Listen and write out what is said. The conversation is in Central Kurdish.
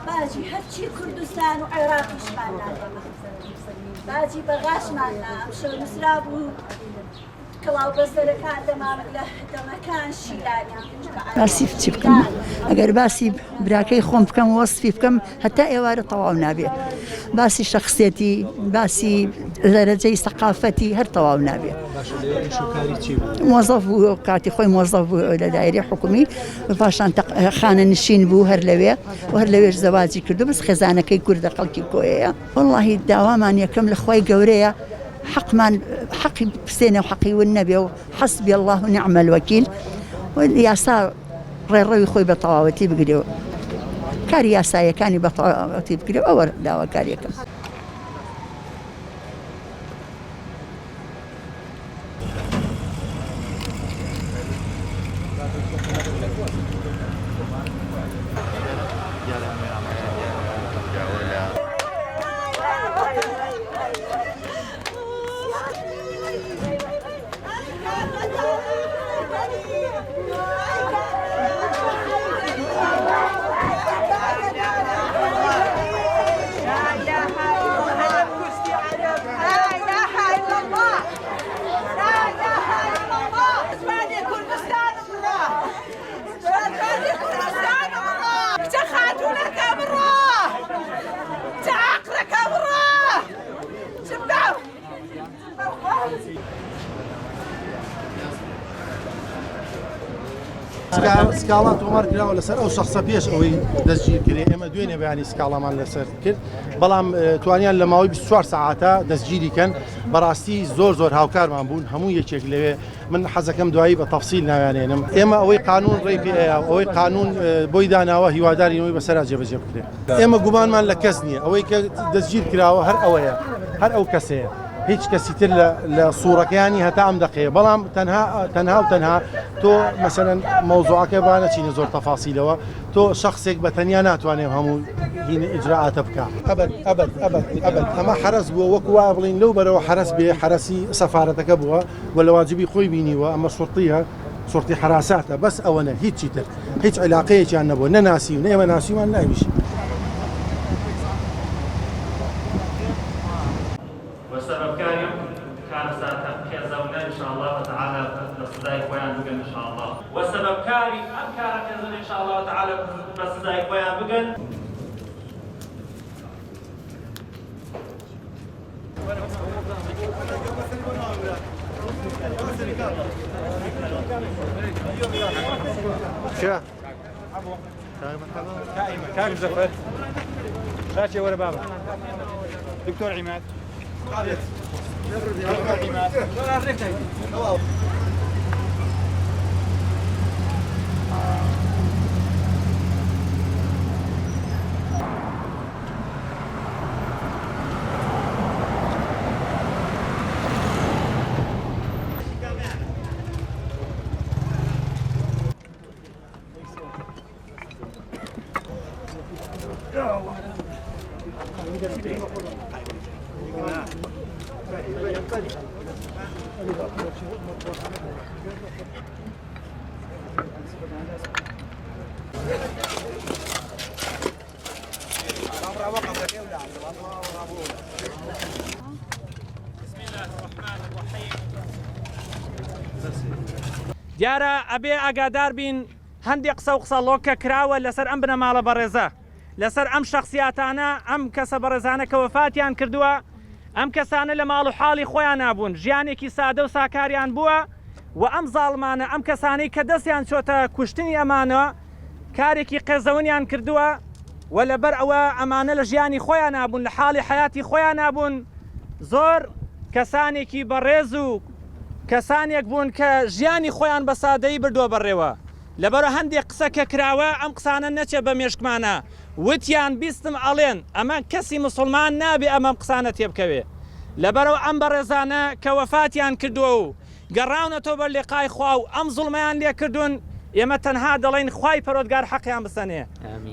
باجی هەرچی کوردستان و عێراقیشمان نادەما باجی بەغاشمان ئەم شەو نووسرا بوو کڵاو بەسەرەکان دەمامک لە دەمەکان شیلانیان باسی چی بکەم ئەگەر باسی براکەی خۆم بکەم وەسفی بکەم هەتا ئێوارە تەواو نابێ باسی شەخسێتی باسی دەرەجەی سەقافەتی هەر تەواو نابێ مۆزەف بوو کاتی خۆی مۆزەف بوو لە دایرەی حکومی پاشان خانە نشین بوو هەر لەوێ و هەر لەوێش زەواجی کردو بەس خێزانەکەی کوردە خەڵکی کۆیەیە وەڵڵاهی داوامان یەکەم لە خۆی گەورەیە حقمان حقی بسێنە و حەقی ون نەبێ و حەسبی الله و نعم الوەکیل و یاسا ڕێڕەوی خۆی بە تەواوەتی بگرێ و کاری یاسایەکانی بە تەواوەتی بگرێ ئەوە داواکاریەکەم. سکاڵا تۆمار کراوە لەسەر ئەو شخصە پێش ئەوەی دەستگیر کرێ ئێمە دوێنێ بەیانی سکاڵامان لەسەر کرد بەڵام توانیان لە ماوەی 24 ساعاتە دەستگیریکەن بەڕاستی زۆر هاوکارمان بوون هەموو یەکێک لەوێ من حەزەکەم دوایی بە تەفسیل ناوێنێنم ئێمە ئەوەی قانون ڕێی پێەیە ئەوەی قانون بۆی داناوە هیوادارینەوەی بەسەرا جێبەجێ بکرێت ئێمە گومانمان لە کەس نییە ئەوەی کە دەستگیر کراوە هەر ئەوەیە هەر ئەو کەسەیە هیچ کەسی تر لە سوورەکەیانی هەتا ئەم دقەیە بەڵام تەنها تۆ مەسەرەن مەوزوعەکە با نەچینە زۆر تەفاسیلەوە تۆ شخصێک بە تەنیا ناتوانێت هەموو هینە ئیجراعاتە بکە ئەبەد ئەمە حرەس بووە وەکو وا بڵین لەو بەرەوە حرەس بێ حرەسی سەفارەتەکە بووە و لە واجبی خۆی بینیوە ئەمە شورتیە شورتی حراساتە بەس ئەوەنە هیچی تر هیچ علاقەیەکیان نەبووە نەناسی و نێمە ناسیمان ناویش والسبب كان ساعتها خيزونا ان شاء الله تعالى لصدايق ويان بقن ان شاء الله والسبب كاري ام كان خيزونا ان شاء الله تعالى لصدايق ويان بقن شا كاك زفر شاشة ورا بابا دكتور عماد دكتور عماد دیارە ئەبێ ئاگادار بین هەندێک قسە و قسەڵۆکە کراوە لەسەر ئەم بنەماڵە بەڕێزە لەسەر ئەم شخصیاتانە ئەم کەسە بەڕێزانە کە وەفاتیان کردووە ئەم کەسانە لە ماڵ و حاڵی خۆیان نابوون ژیانێکی سادە و ساکاریان بووە و ئەم زاڵمانە ئەم کەسانەی کە دەستیان چۆتە کوشتنی ئەمانە کارێکی قێزەونیان کردووە و لەبەر ئەوە ئەمانە لە ژیانی خۆیان نابوون لە حاڵی حیاتی خۆیان نابوون زۆر کەسانێکی بەڕێز و کەسانێک بوون کە ژیانی خۆیان بە سادەیی بردووە بەڕێوە لەبەرە هەندێک قسە کە کراوە ئەم قسانە نەچێ بە مێشکمانە وتیان بیستم ئەڵێن ئەمە کەسی مسلمان نابێ ئەمەم قسانە تێبکەوێ لەبەرەوە ئەم بەڕێزانە کە وەفاتیان کردووە و گەڕاونەتەوە بەر لێقای خوا و ئەم زوڵمەیان لێ کردوون ئێمە تەنها دەڵێن خوای پەروەردگار حەقیان بسەنێ